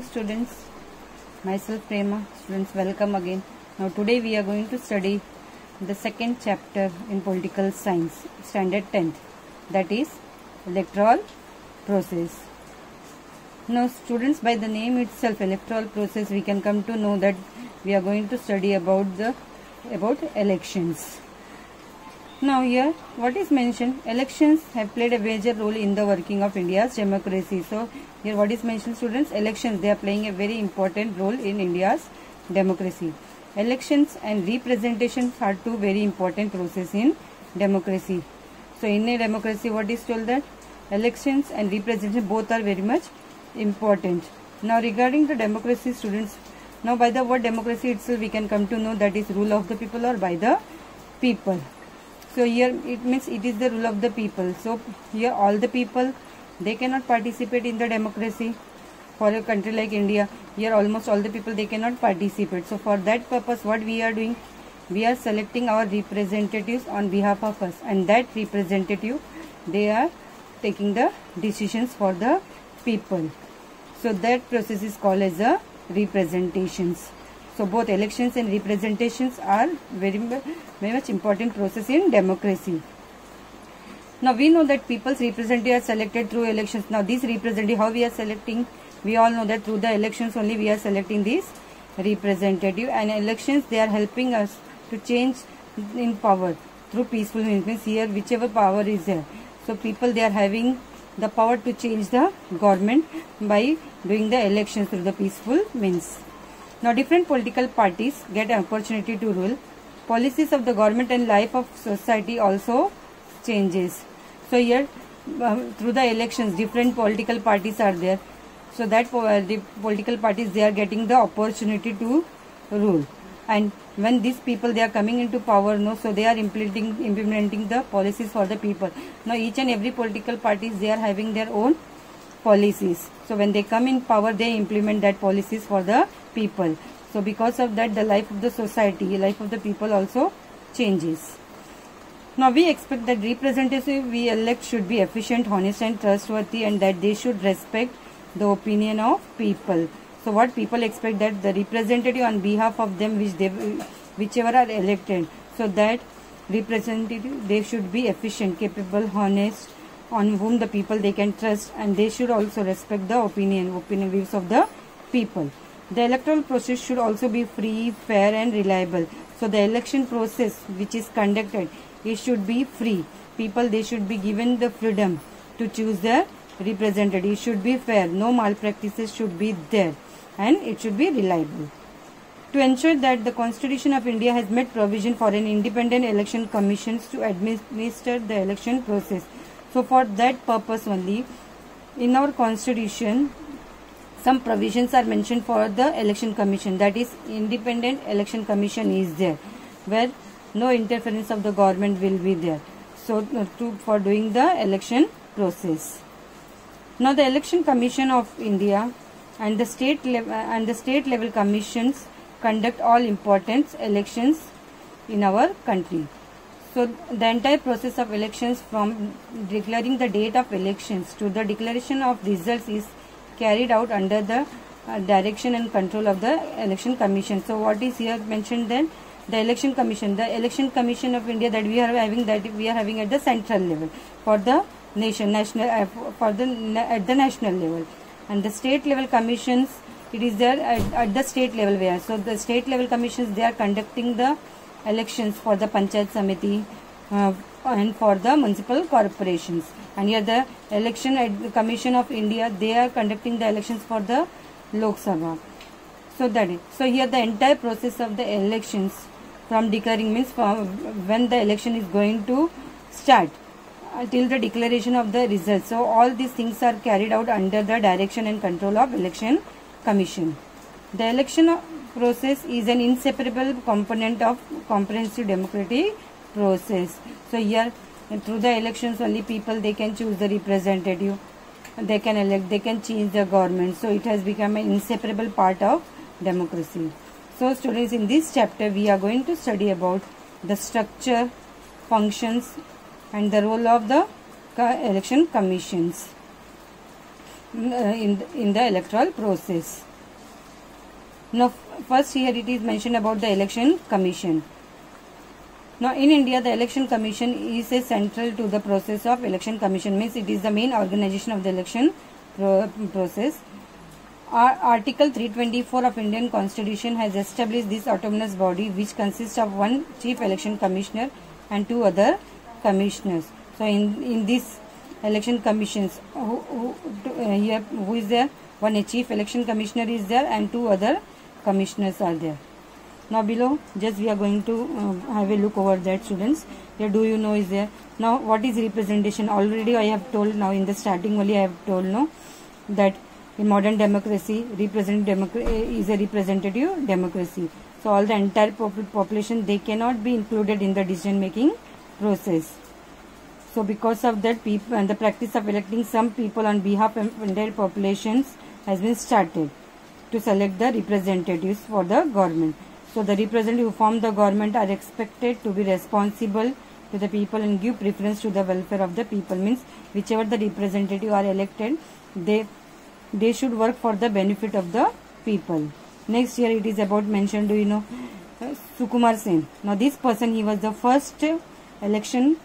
afternoon, students. Myself Prema. Students, welcome again. Now today we are going to study the second chapter in political science, standard 10th, that is electoral process. Now students, by the name itself, electoral process, we can come to know that we are going to study about elections. Now here what is mentioned, elections have played a major role in the working of India's democracy. So here what is mentioned, students, elections, they are playing a very important role in India's democracy. Elections and representations are two very important processes in democracy. So in a democracy, what is told that elections and representation both are very much important. Now regarding the democracy, students, now by the word democracy itself we can come to know that is rule of the people or by the people. So here it means it is the rule of the people. So here all the people, they cannot participate in the democracy. For a country like India, here almost all the people, they cannot participate. So for that purpose, what we are doing, we are selecting our representatives on behalf of us, and that representative, they are taking the decisions for the people. So that process is called as a representations. So both elections and representations are very much important process in democracy. Now we know that people's representatives are selected through elections. Now these representatives, how we are selecting? We all know that through the elections only we are selecting these representative, and elections, they are helping us to change in power through peaceful means. Here whichever power is there, so people, they are having the power to change the government by doing the elections through the peaceful means. Now different political parties get an opportunity to rule. Policies of the government and life of society also changes. So here through the elections, different political parties are there. So that the political parties, they are getting the opportunity to rule. And when these people, they are coming into power, no, so they are implementing the policies for the people. Now each and every political parties, they are having their own policies. So when they come in power, they implement that policies for the people. So because of that, the life of the society, life of the people also changes. Now we expect that representatives we elect should be efficient, honest and trustworthy, and that they should respect the opinion of people. So what people expect, that the representative on behalf of them, whichever are elected, so that representative, they should be efficient, capable, honest, on whom the people, they can trust, and they should also respect the opinion views of the people. The electoral process should also be free, fair and reliable. So the election process which is conducted, it should be free. People, they should be given the freedom to choose their representative. It should be fair, no malpractices should be there, and it should be reliable. To ensure that the Constitution of India has made provision for an independent election commissions to administer the election process. So for that purpose only, in our Constitution, some provisions are mentioned for the election commission, that is independent election commission is there, where no interference of the government will be there. So for doing the election process. Now the Election Commission of India and the state level commissions conduct all important elections in our country. So the entire process of elections, from declaring the date of elections to the declaration of results, is carried out under the direction and control of the Election Commission. So what is here mentioned then? The Election Commission of India that we are having at the central level for the nation, at the national level, and the state level commissions, it is there at the state level where. So the state level commissions, they are conducting the elections for the Panchayat Samiti and for the municipal corporations. And here the Election Commission of India, they are conducting the elections for the Lok Sabha. So that is, so here the entire process of the elections, from declaring means from when the election is going to start till the declaration of the results. So all these things are carried out under the direction and control of Election Commission. The election process is an inseparable component of comprehensive democratic process. So here through the elections only people, they can choose the representative, they can elect, they can change the government. So it has become an inseparable part of democracy. So students, in this chapter we are going to study about the structure, functions and the role of the election commissions in the electoral process. Now first here it is mentioned about the election commission. Now in India the election commission is a central to the process of election commission, means it is the main organization of the election process. Article 324 of Indian Constitution has established this autonomous body which consists of one chief election commissioner and two other commissioners. So in this election commissions, who is there? One a chief election commissioner is there and two other commissioners are there. Now below just we are going to have a look over that, students. Here do you know is there. Now what is representation? Already I have told, now in the starting only I have told no that in modern democracy is a representative democracy. So all the entire population, they cannot be included in the decision making process. So because of that, people and the practice of electing some people on behalf of entire populations has been started to select the representatives for the government. So the representatives who form the government are expected to be responsible to the people and give preference to the welfare of the people. Means whichever the representative are elected, they should work for the benefit of the people. Next here it is about mentioned, do you know, Sukumar Sen. Now this person, he was the first election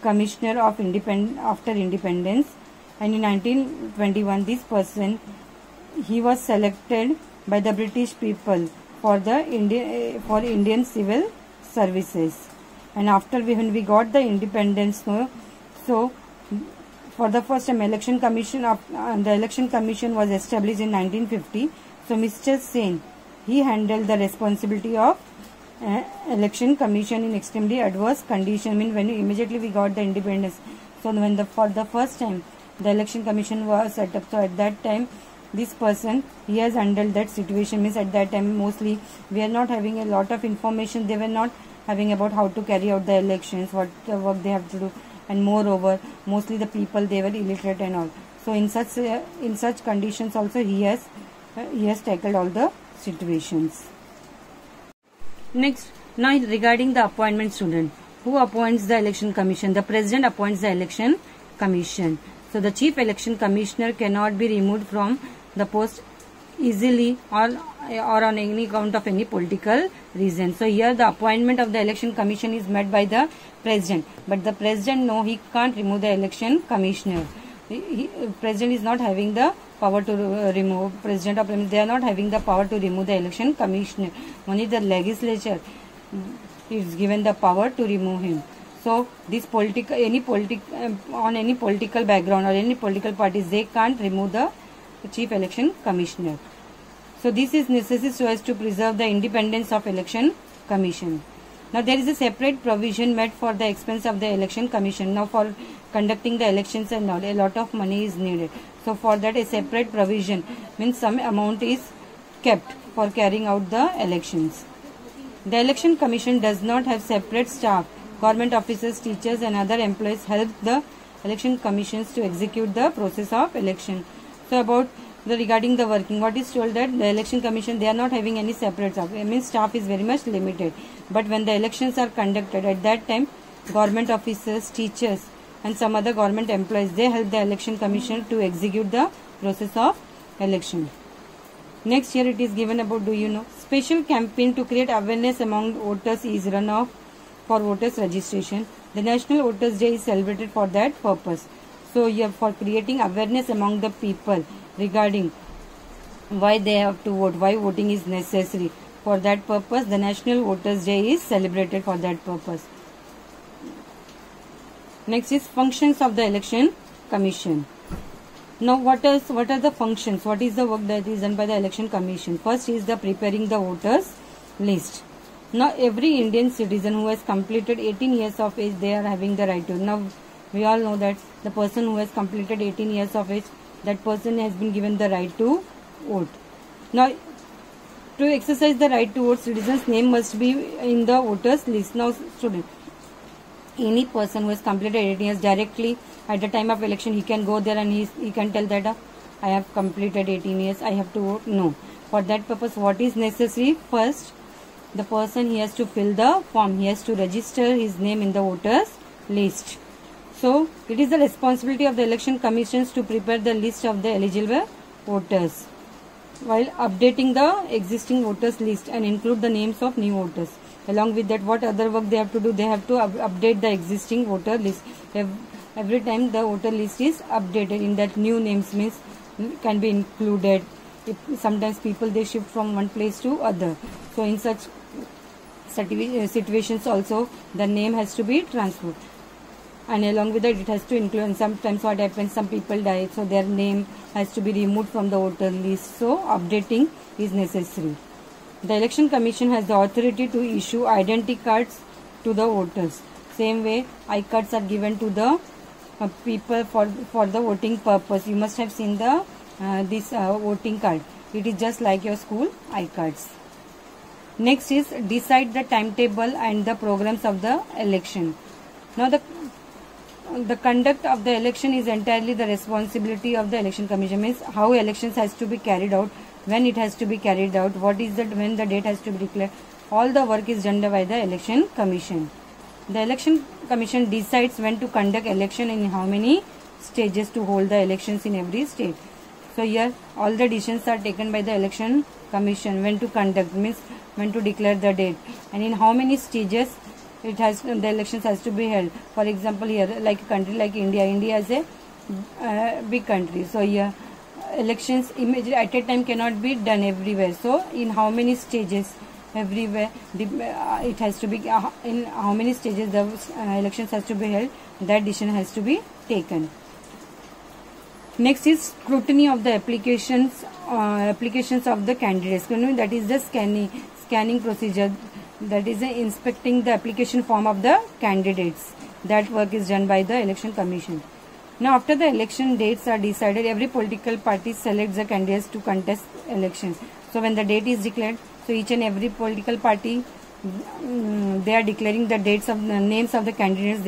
commissioner of after independence, and in 1921 this person, he was selected by the British people for the Indian civil services. And after when we got the independence, so for the first time election commission the election commission was established in 1950. So Mr. Sen, he handled the responsibility of election commission in extremely adverse condition. I mean when immediately we got the independence, so when for the first time the election commission was set up, so at that time this person, he has handled that situation. Means at that time mostly we are not having a lot of information, they were not having about how to carry out the elections, what work they have to do, and moreover mostly the people, they were illiterate and all. So in such conditions also he has tackled all the situations. Next, now regarding the appointment, student, who appoints the election commission? The president appoints the election commission. So the chief election commissioner cannot be removed from the post easily or on any account of any political reason. So here the appointment of the election commission is made by the president, but the president, no, he can't remove the election commissioner. President is not having the power to remove, president of they are not having the power to remove the election commissioner. Only the legislature is given the power to remove him. So this on any political background or any political parties, they can't remove the chief election commissioner. So this is necessary so as to preserve the independence of election commission. Now there is a separate provision made for the expense of the election commission. Now for conducting the elections and all, a lot of money is needed. So for that a separate provision, means some amount is kept for carrying out the elections. The election commission does not have separate staff. Government officers, teachers and other employees help the election commissions to execute the process of election. So about regarding the working, what is told that the election commission, they are not having any separate staff. I mean staff is very much limited. But when the elections are conducted, at that time government officers, teachers and some other government employees, they help the election commission to execute the process of election. Next here it is given about, do you know, special campaign to create awareness among voters is run off for voters registration. The National Voters Day is celebrated for that purpose. So here for creating awareness among the people regarding why they have to vote, why voting is necessary. For that purpose, the National Voters Day is celebrated for that purpose. Next is functions of the election commission. Now what are the functions? What is the work that is done by the election commission? First is the preparing the voters list. Now every Indian citizen who has completed 18 years of age, they are having the right to. Now we all know that the person who has completed 18 years of age, that person has been given the right to vote. Now to exercise the right to vote, citizen's name must be in the voters list. Now student, any person who has completed 18 years, directly at the time of election he can go there and he can tell that I have completed 18 years, I have to vote. No. For that purpose, what is necessary? First, the person, he has to fill the form, he has to register his name in the voters list. So it is the responsibility of the election commissions to prepare the list of the eligible voters. while updating the existing voters list and include the names of new voters. Along with that, what other work they have to do? They have to update the existing voter list. Every time the voter list is updated, in that new names means can be included. Sometimes people they shift from one place to other. So in such situations also the name has to be transferred. And along with that, it has to include, and sometimes what happens, some people die, so their name has to be removed from the voter list. So updating is necessary. The Election Commission has the authority to issue identity cards to the voters. Same way, I-cards are given to the people for the voting purpose. You must have seen the this voting card. It is just like your school I-cards. Next is decide the timetable and the programs of the election. Now the conduct of the election is entirely the responsibility of the Election Commission. Means how elections has to be carried out, when it has to be carried out, what is that, when the date has to be declared. All the work is done by the Election Commission. The Election Commission decides when to conduct election and in how many stages to hold the elections in every state. So here all the decisions are taken by the Election Commission. When to conduct means when to declare the date and in how many stages the elections has to be held. For example, here like a country like India is a big country. So here elections at a time cannot be done everywhere. So in how many stages everywhere it has to be, in how many stages the elections has to be held, that decision has to be taken. Next is scrutiny of the applications of the candidates. That is the scanning procedure. That is inspecting the application form of the candidates. That work is done by the Election Commission. Now after the election dates are decided, every political party selects the candidates to contest elections. So when the date is declared, so each and every political party they are declaring the dates of the names of the candidates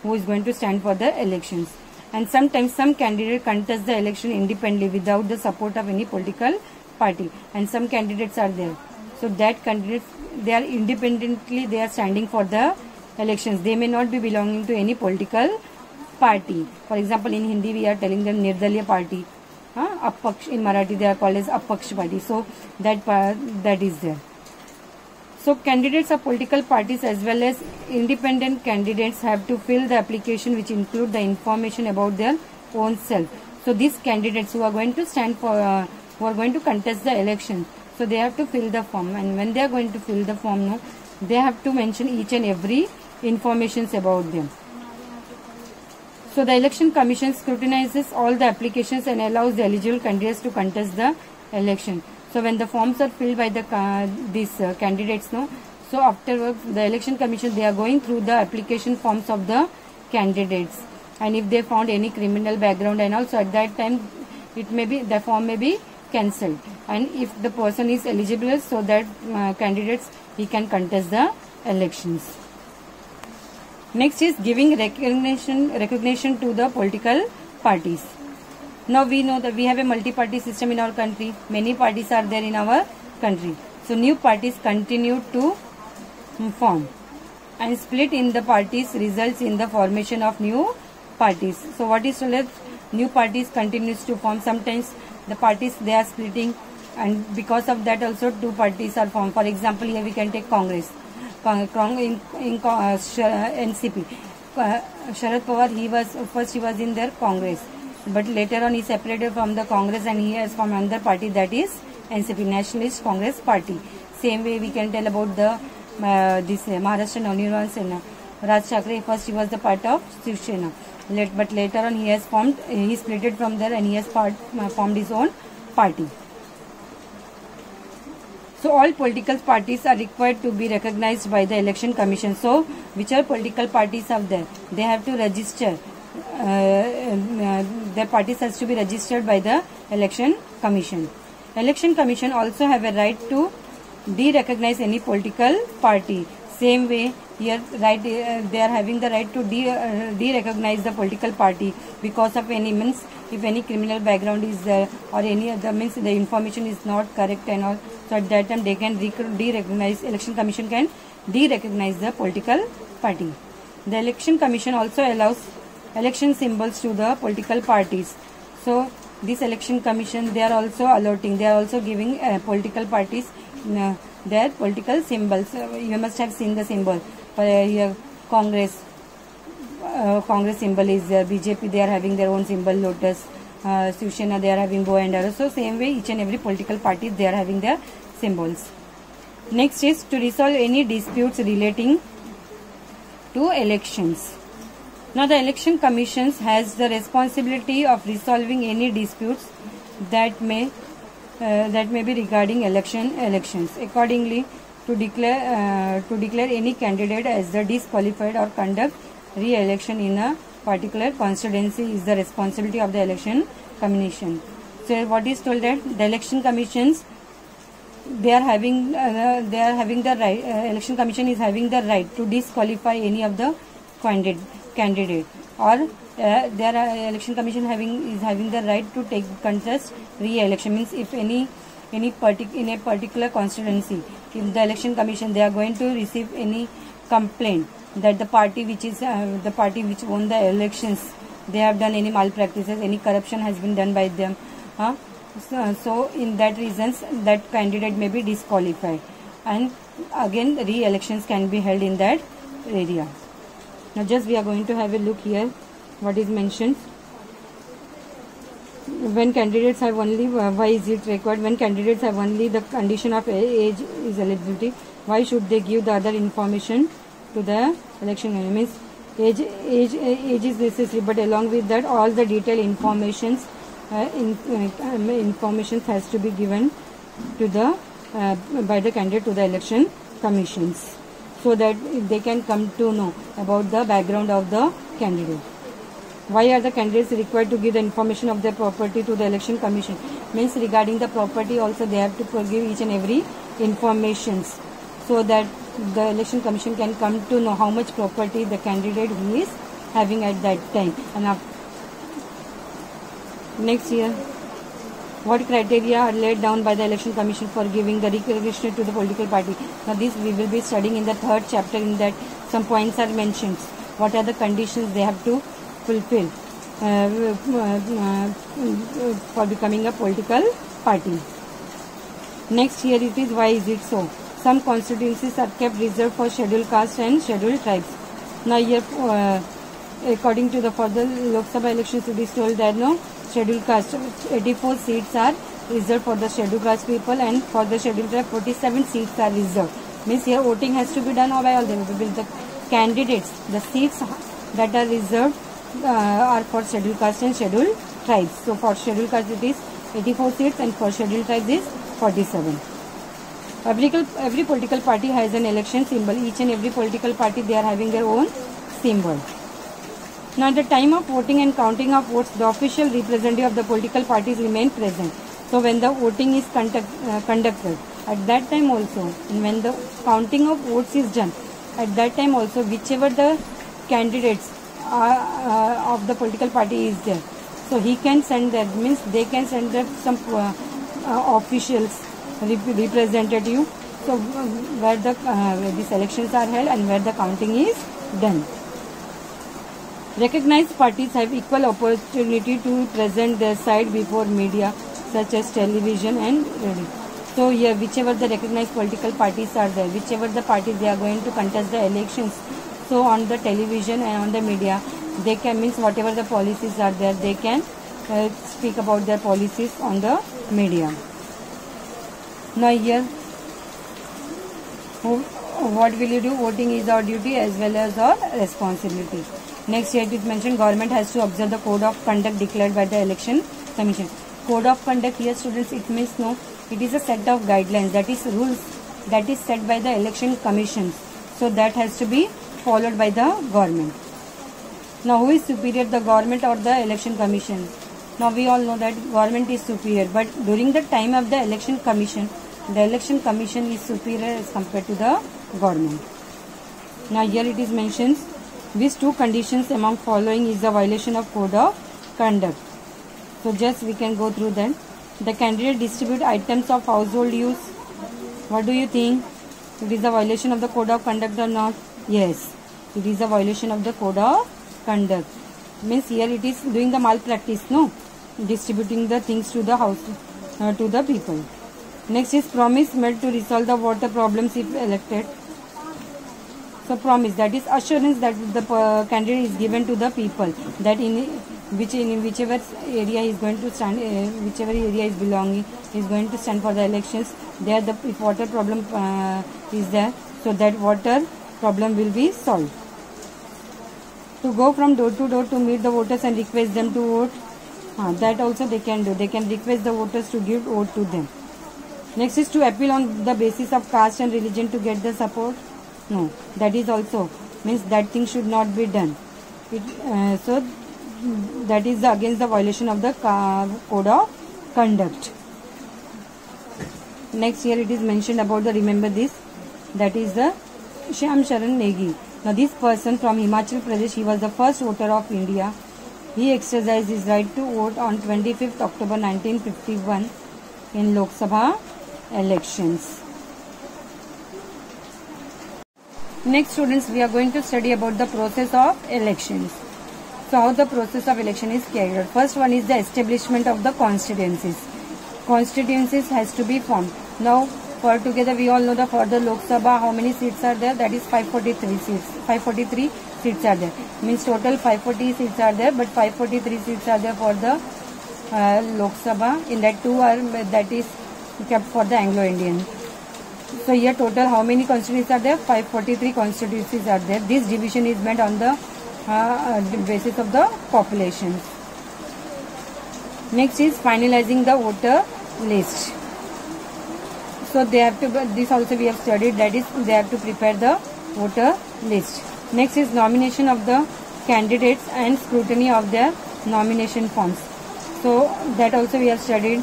who is going to stand for the elections. And sometimes some candidate contest the election independently without the support of any political party. And some candidates are there. So that candidates, they are independently, they are standing for the elections. They may not be belonging to any political party. For example, in Hindi we are telling them Nirdaliya party. Apaksh, in Marathi they are called as Apaksh party. So that is there. So candidates of political parties as well as independent candidates have to fill the application which include the information about their own self. So these candidates who are going to stand for, who are going to contest the election, so they have to fill the form, and when they are going to fill the form, they have to mention each and every informations about them. So the Election Commission scrutinizes all the applications and allows the eligible candidates to contest the election. So when the forms are filled by these candidates, so afterwards the Election Commission, they are going through the application forms of the candidates, and if they found any criminal background and also at that time it may be, the form may be cancelled, and if the person is eligible, so that candidates he can contest the elections. Next is giving recognition to the political parties. Now we know that we have a multi-party system in our country. Many parties are there in our country. So new parties continue to form, and split in the parties results in the formation of new parties. So what is told, new parties continues to form. Sometimes the parties they are splitting, and because of that also two parties are formed. For example, here we can take Congress. In NCP, Sharad Pawar, he was in their Congress, but later on he separated from the Congress and he has formed another party, that is NCP, Nationalist Congress Party. Same way we can tell about the this Maharashtra Navnirman Sena. Raj Thackeray, first he was the part of Shiv Sena, but later on he has formed, he splitted from there and he has formed his own party. So all political parties are required to be recognized by the Election Commission. So whichever political parties are there, they have to register. Their parties has to be registered by the Election Commission. Election Commission also have a right to de-recognize any political party. Same way here, they are having the right to de-recognize the political party because of any means, if any criminal background is there or any other means the information is not correct and all. So at that time they can de-recognize, Election Commission can de-recognize the political party. The Election Commission also allows election symbols to the political parties. So this election commission, they are also allotting, they are also giving political parties their political symbols. You must have seen the symbol. Here Congress symbol is there. BJP, they are having their own symbol, lotus. Shiv Sena, they are having bow and arrow. So same way, each and every political party, they are having their symbols. Next is to resolve any disputes relating to elections. Now the election commissions has the responsibility of resolving any disputes that may be regarding elections. Accordingly, to declare any candidate as the disqualified or conduct re-election in a particular constituency is the responsibility of the election commission. So what is told that the election commissions, they are having the right. Election commission is having the right to disqualify any of the candidate, or election commission is having the right to take contest re-election. Means if in a particular constituency, if the election commission, they are going to receive any complaint that the party which won the elections, they have done any malpractices, any corruption has been done by them. So in that reasons, that candidate may be disqualified, and again re-elections can be held in that area. Now just we are going to have a look here what is mentioned. When candidates have only, why is it required? When candidates have only the condition of age is eligibility, why should they give the other information to the election? Means age is necessary, but along with that all the detailed informations has to be given to the by the candidate to the election commissions, so that they can come to know about the background of the candidate. Why are the candidates required to give the information of their property to the election commission? Means regarding the property also they have to give each and every informations, so that the election commission can come to know how much property the candidate is having at that time. And next year, what criteria are laid down by the election commission for giving the recognition to the political party? Now this we will be studying in the 3rd chapter. In that some points are mentioned. What are the conditions they have to fulfill for becoming a political party? Next here it is, why is it so? Some constituencies are kept reserved for scheduled castes and scheduled tribes. Now here according to the further Lok Sabha elections, it is told that no, scheduled caste 84 seats are reserved for the scheduled caste people, and for the scheduled tribe 47 seats are reserved. Means here voting has to be done by all the people. The candidates, the seats that are reserved are for scheduled caste and scheduled tribes. So for scheduled caste it is 84 seats, and for scheduled tribes is 47. Every political party has an election symbol. Each and every political party, they are having their own symbol. Now at the time of voting and counting of votes, the official representative of the political parties remain present. So when the voting is conducted, at that time also, and when the counting of votes is done, at that time also, whichever the candidates of the political party is there, so he can send that, means they can send that some officials, representative, so where these elections are held and where the counting is done. Recognized parties have equal opportunity to present their side before media such as television and radio. So here whichever the recognized political parties are there, whichever the parties they are going to contest the elections, so on the television and on the media, they can, means whatever the policies are there, they can speak about their policies on the media. Now here, what will you do? Voting is our duty as well as our responsibility. Next here it is mentioned, government has to observe the code of conduct declared by the election commission. Code of conduct here, students, it means no, it is a set of guidelines, that is rules that is set by the election commission. So that has to be followed by the government. Now who is superior, the government or the election commission? Now we all know that government is superior, but during the time of the election commission is superior as compared to the government. Now here it is mentioned, which two conditions among following is a violation of code of conduct. So just we can go through that. The candidate distribute items of household use. What do you think? It is a violation of the code of conduct or not? Yes, it is a violation of the code of conduct. Means here it is doing the malpractice, no? distributing the things to the house, to the people. Next is promise made to resolve the water problems if elected. So promise, that is assurance that the candidate is given to the people, that in whichever area is going to stand, whichever area is belonging, is going to stand for the elections. There, if water problem is there, so that water problem will be solved. To go from door to door to meet the voters and request them to vote, that also they can do. They can request the voters to give vote to them. Next is to appeal on the basis of caste and religion to get the support. No, that is also means that thing should not be done. So that is against the violation of the code of conduct. Next, here it is mentioned about the, remember this, that is the Shyam Sharan Negi. Now this person from Himachal Pradesh, he was the first voter of India. He exercised his right to vote on 25th October 1951 in Lok Sabha elections. Next, students, we are going to study about the process of elections. So how the process of election is carried out. First one is the establishment of the constituencies. Constituencies has to be formed. Now for together we all know that for the Lok Sabha how many seats are there? That is 543 seats. 543 seats are there. Means total 540 seats are there, but 543 seats are there for the Lok Sabha. In that two are, that is kept for the Anglo-Indian. So here total how many constituencies are there? 543 constituencies are there. This division is made on the basis of the population. Next is finalizing the voter list. So they have to, this also we have studied, that is they have to prepare the voter list. Next is nomination of the candidates and scrutiny of their nomination forms. So that also we have studied.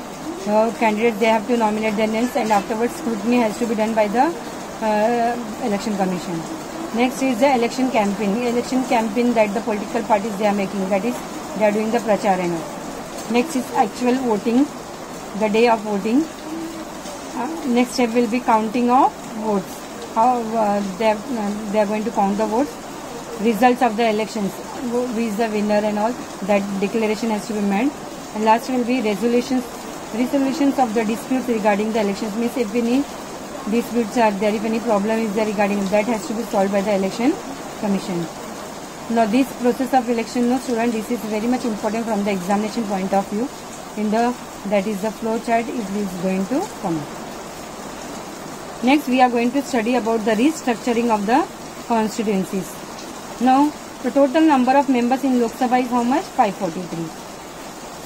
Candidates, they have to nominate their names, and afterwards scrutiny has to be done by the election commission. Next is the election campaign. Election campaign that the political parties they are making, that is they are doing the pracharana. Next is actual voting, the day of voting. Next step will be counting of votes. How they are going to count the votes. Results of the elections, who is the winner and all, that declaration has to be made. And last will be resolutions of the disputes regarding the elections. Means if any disputes are there, if any problem is there regarding that, has to be solved by the election commission. Now this process of election, no student, this is very much important from the examination point of view. In the, that is the flow chart is going to come. Next we are going to study about the restructuring of the constituencies. Now the total number of members in Lok Sabha is how much? 543.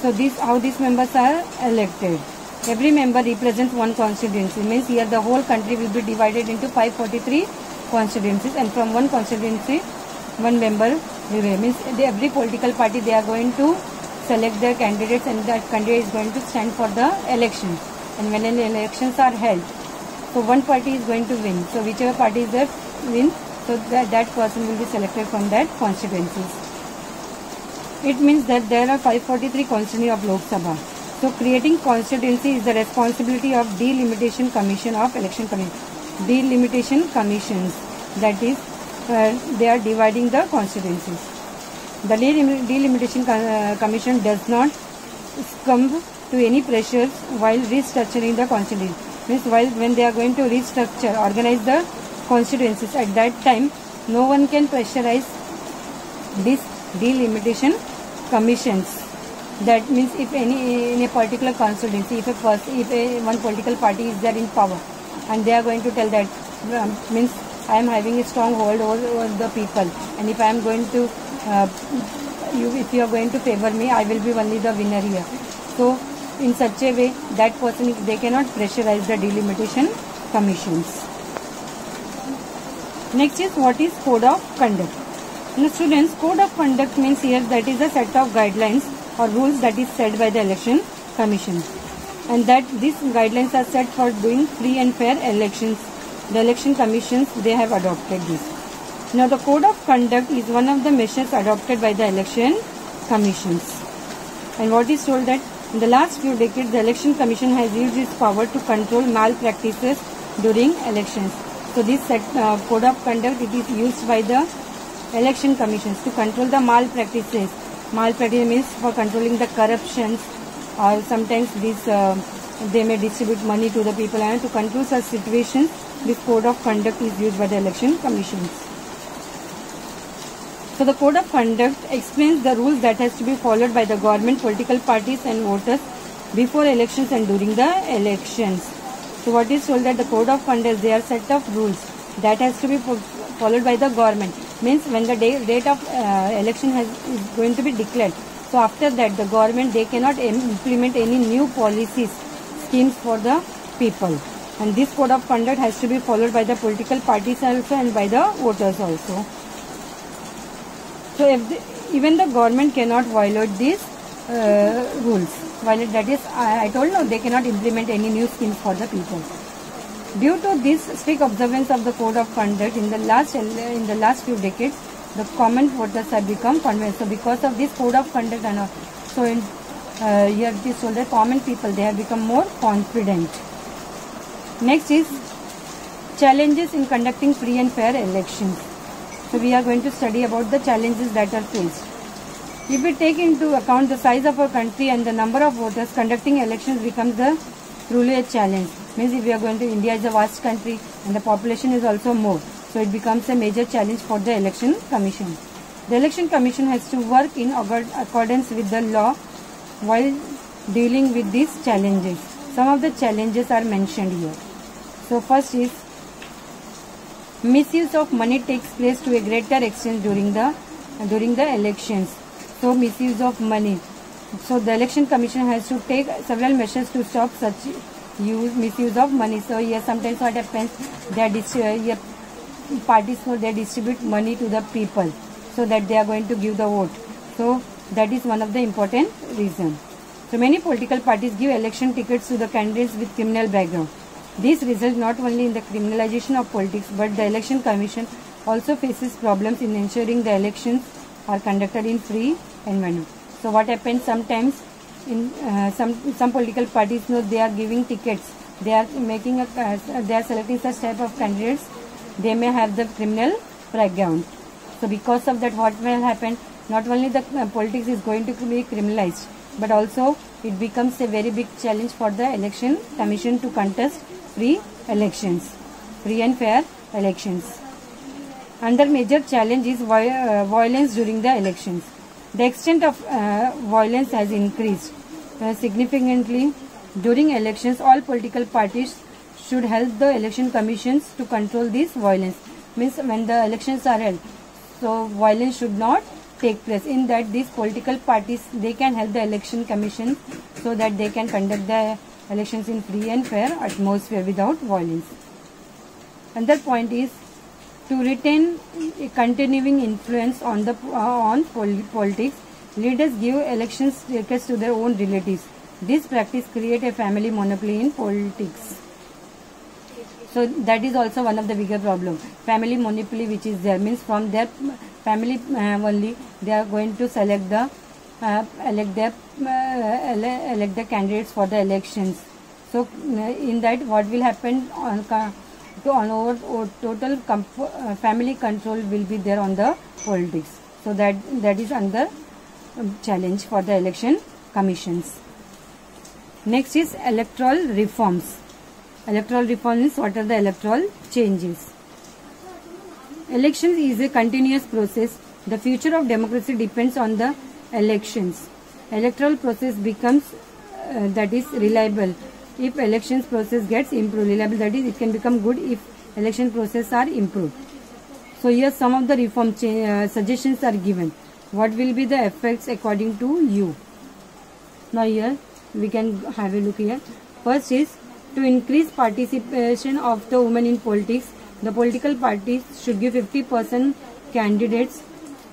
So this, how these members are elected. Every member represents one constituency. Means here the whole country will be divided into 543 constituencies, and from one constituency one member will be. Means every political party, they are going to select their candidates, and that candidate is going to stand for the elections. And when the elections are held, so one party is going to win. So whichever party is there win, so that person will be selected from that constituencies. It means that there are 543 constituencies of Lok Sabha. So creating constituency is the responsibility of delimitation commission of election commission. Delimitation commissions, that is they are dividing the constituencies. The delimitation commission does not succumb to any pressures while restructuring the constituency. Means when they are going to restructure, organize the constituencies, at that time no one can pressurize this delimitation commissions. That means if any in a particular constituency, if one political party is there in power, and they are going to tell that means I am having a strong hold over the people, and if I am going to if you are going to favor me, I will be only the winner here. So in such a way, that person, they cannot pressurize the delimitation commissions. Next is what is code of conduct. Now students, code of conduct means here that is a set of guidelines or rules that is set by the election commission, and that these guidelines are set for doing free and fair elections. The election commissions, they have adopted this. Now the code of conduct is one of the measures adopted by the election commissions, and what is told that in the last few decades the election commission has used its power to control malpractices during elections. So this code of conduct, it is used by the election commissions to control the malpractices. Malpractice means for controlling the corruptions or sometimes this they may distribute money to the people, and to control such situations, this code of conduct is used by the election commissions. So the code of conduct explains the rules that has to be followed by the government, political parties and voters before elections and during the elections. So what is told that the code of conduct, they are set of rules that has to be followed by the government. Means when the date of election is going to be declared, so after that the government, they cannot implement any new policies, schemes for the people. And this code of conduct has to be followed by the political parties also and by the voters also. So if even the government cannot violate these rules. That is, I told no, they cannot implement any new schemes for the people. Due to this strict observance of the code of conduct in the last few decades, the common voters have become convinced. So because of this code of conduct, and so in here it is told that common people, they have become more confident. Next is challenges in conducting free and fair elections. So we are going to study about the challenges that are faced. If we take into account the size of our country and the number of voters, conducting elections becomes truly a challenge. Means if we are going to, India is a vast country and the population is also more. So it becomes a major challenge for the election commission. The election commission has to work in accordance with the law while dealing with these challenges. Some of the challenges are mentioned here. So first is misuse of money takes place to a greater extent during the elections. So misuse of money. So the election commission has to take several measures to stop such misuse of money. So here sometimes what happens, parties, they distribute money to the people so that they are going to give the vote. So that is one of the important reasons. So many political parties give election tickets to the candidates with criminal background. This results not only in the criminalization of politics, but the election commission also faces problems in ensuring the elections are conducted in free environment. So what happens sometimes in some political parties, they are giving tickets, they are making they are selecting such type of candidates, they may have the criminal background. So because of that, what will happen, not only the politics is going to be criminalized, but also it becomes a very big challenge for the election commission to contest free elections, free and fair elections. Another major challenge is violence during the elections. The extent of violence has increased significantly during elections. All political parties should help the election commissions to control this violence. Means when the elections are held, so violence should not take place. In that, these political parties, they can help the election commission so that they can conduct the elections in free and fair atmosphere without violence. Another point is to retain a continuing influence on politics. Leaders give election tickets to their own relatives. This practice creates a family monopoly in politics. So that is also one of the bigger problems. Family monopoly which is there, means from their family only they are going to select the elect the candidates for the elections. So in that, what will happen on total family control will be there on the politics. So that is another challenge for the election commissions. Next is electoral reforms. Electoral reform is what are the electoral changes. Elections is a continuous process. The future of democracy depends on the elections. Electoral process becomes that is reliable if elections process gets improved. Reliable, that is, it can become good if election process are improved. So here some of the reform suggestions are given. What will be the effects according to you? Now here we can have a look here. First is to increase participation of the women in politics. The political parties should give 50% candidates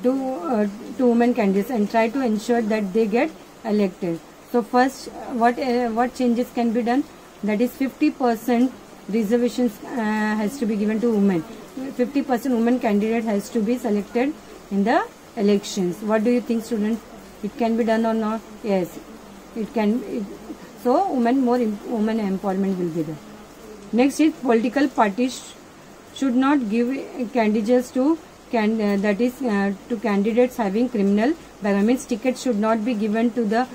to women candidates and try to ensure that they get elected. So first, what changes can be done? That is 50% reservations has to be given to women. 50% women candidate has to be selected in the elections. What do you think, students? It can be done or not? Yes, it can. So women empowerment will be there. Next is political parties should not give candidates to candidates having criminal background. Means tickets should not be given to the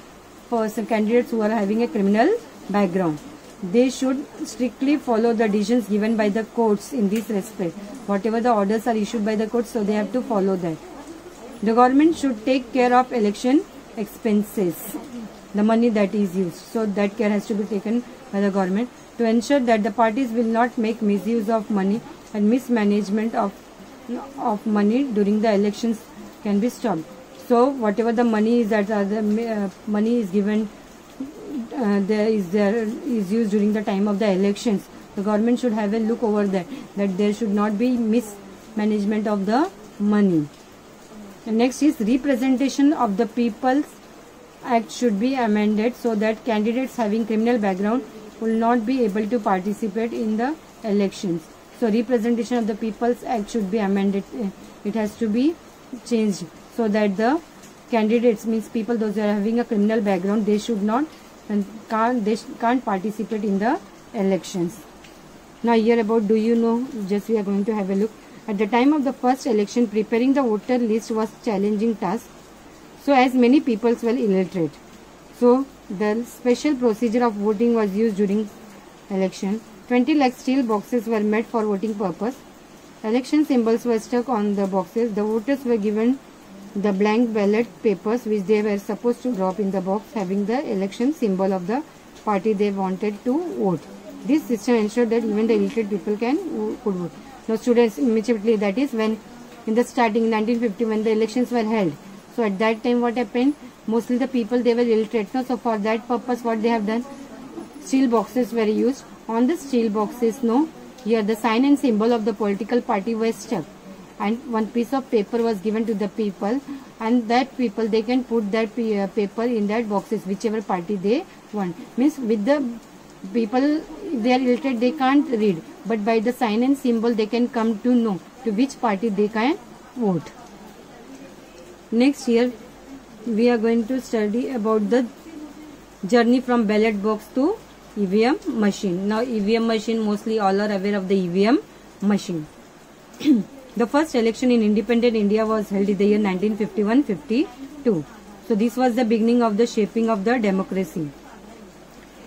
candidates who are having a criminal background. They should strictly follow the decisions given by the courts in this respect. Whatever the orders are issued by the courts, so they have to follow that. The government should take care of election expenses, the money that is used. So that care has to be taken by the government to ensure that the parties will not make misuse of money, and mismanagement of money during the elections can be stopped. So whatever the money is that money is given is used during the time of the elections, the government should have a look over that there should not be mismanagement of the money. And next is Representation of the People's Act should be amended so that candidates having criminal background will not be able to participate in the elections. So Representation of the People's Act should be amended. It has to be changed so that the candidates, means people those who are having a criminal background, they should not and can't participate in the elections. Now here about do you know, just we are going to have a look. At the time of the first election, preparing the voter list was challenging task. So as many people were illiterate, so the special procedure of voting was used during election. 20 lakh steel boxes were made for voting purpose. Election symbols were stuck on the boxes. The voters were given the blank ballot papers which they were supposed to drop in the box having the election symbol of the party they wanted to vote. This system ensured that even the illiterate people could vote. Now students, immediately, that is when in the starting 1950 when the elections were held. So at that time what happened, mostly the people they were illiterate. No? So for that purpose what they have done, steel boxes were used. On the steel boxes, no, here the sign and symbol of the political party was stuck, and one piece of paper was given to the people, and that people they can put that paper in that boxes whichever party they want. Means with the people, if they are illiterate they can't read, but by the sign and symbol they can come to know to which party they can vote. Next here we are going to study about the journey from ballot box to EVM machine. Now EVM machine, mostly all are aware of the EVM machine. The first election in independent India was held in the year 1951-52. So this was the beginning of the shaping of the democracy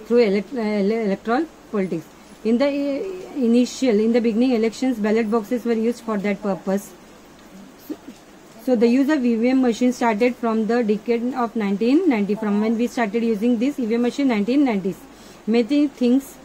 through electoral politics. In the beginning elections, ballot boxes were used for that purpose. So the use of EVM machine started from the decade of 1990. From when we started using this EVM machine, 1990s. Many things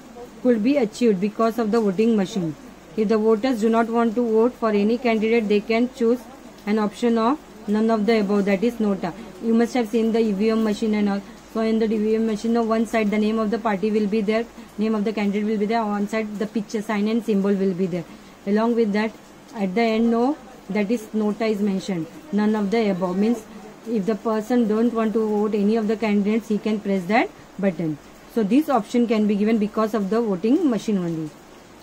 could be achieved because of the voting machine. If the voters do not want to vote for any candidate, they can choose an option of none of the above, that is nota. You must have seen the EVM machine and all. So in the EVM machine, on one side the name of the party will be there, name of the candidate will be there, on one side the picture, sign and symbol will be there. Along with that, at the end, no, that is nota is mentioned, none of the above. Means if the person don't want to vote any of the candidates, he can press that button. So this option can be given because of the voting machine only.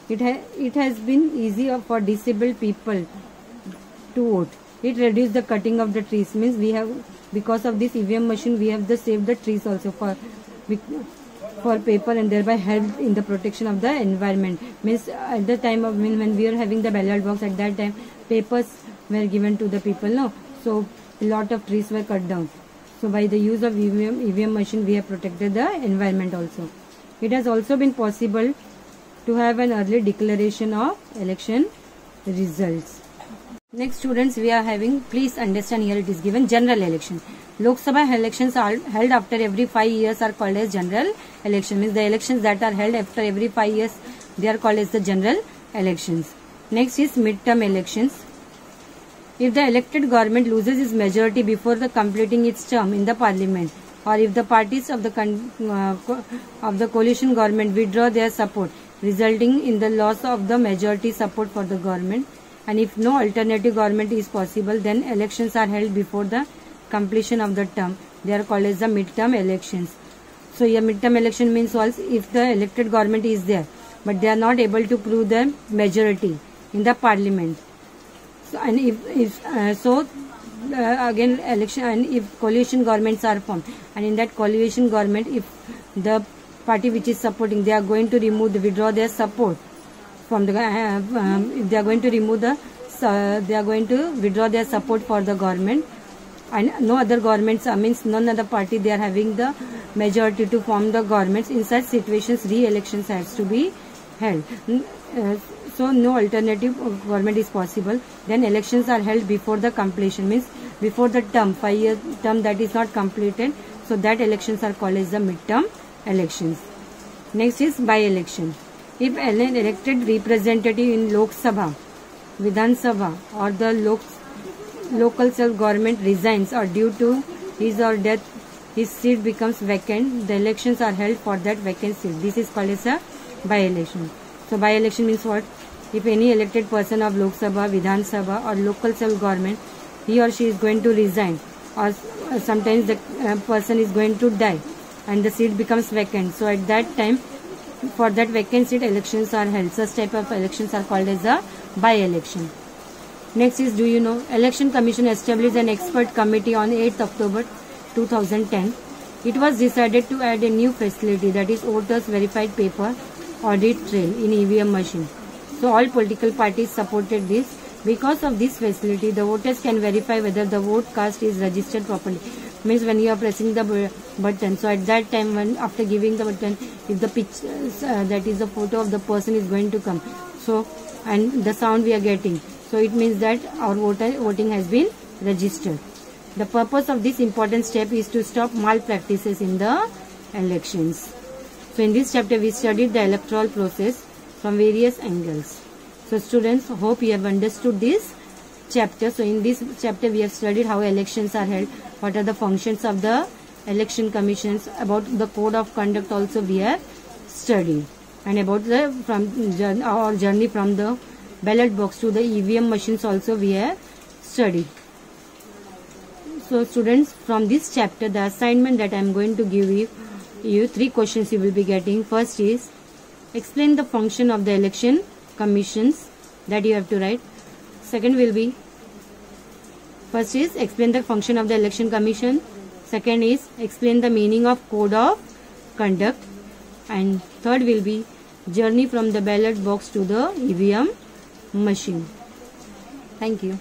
It has been easier for disabled people to vote. It reduced the cutting of the trees. Means we have, because of this EVM machine, we have saved the trees also for paper, and thereby helped in the protection of the environment. Means at the time of when we are having the ballot box, at that time papers were given to the people. No, so a lot of trees were cut down. So by the use of EVM machine, we have protected the environment also. It has also been possible to have an early declaration of election results. Next students, we are having, please understand here it is given general election. Lok Sabha elections are held after every 5 years are called as general election. Means the elections that are held after every 5 years, they are called as the general elections. Next is midterm elections. If the elected government loses its majority before the completing its term in the parliament, or if the parties of the coalition government withdraw their support, resulting in the loss of the majority support for the government, and if no alternative government is possible, then elections are held before the completion of the term. They are called as the midterm elections. So here midterm election means also if the elected government is there, but they are not able to prove the majority in the parliament. So, and again election, and if coalition governments are formed, and in that coalition government, if the party which is supporting, they are going to withdraw their support from the if they are going to withdraw their support for the government, and no other governments, means none other party they are having the majority to form the governments. In such situations, re-elections has to be held. So no alternative government is possible. Then elections are held before the completion, means before the term, 5-year term that is not completed. So that elections are called as the midterm elections. Next is by-election. If an elected representative in Lok Sabha, Vidhan Sabha or the local self-government resigns or due to his or death his seat becomes vacant, the elections are held for that vacant seat. This is called as a by-election. So by-election means what? If any elected person of Lok Sabha, Vidhan Sabha or local self-government, he or she is going to resign, or sometimes the person is going to die and the seat becomes vacant. So at that time, for that vacant seat, elections are held. Such type of elections are called as a by-election. Next is, do you know, Election Commission established an expert committee on 8th October 2010. It was decided to add a new facility, that is voters verified paper audit trail in EVM machine. So all political parties supported this. Because of this facility, the voters can verify whether the vote cast is registered properly. Means when you are pressing the button, so at that time, when after giving the button, if the picture that is the photo of the person is going to come, so and the sound we are getting, so it means that our voting has been registered. The purpose of this important step is to stop malpractices in the elections. So in this chapter we studied the electoral process from various angles. So students, hope you have understood this chapter. So in this chapter we have studied how elections are held, what are the functions of the election commissions, about the code of conduct also we have studied, and about the our journey from the ballot box to the EVM machines also we have studied. So students, from this chapter the assignment that I am going to give you 3 questions you will be getting. First is, explain the function of the election commissions, that you have to write. Second will be, first is explain the function of the election commission. Second is explain the meaning of code of conduct. And third will be journey from the ballot box to the EVM machine. Thank you.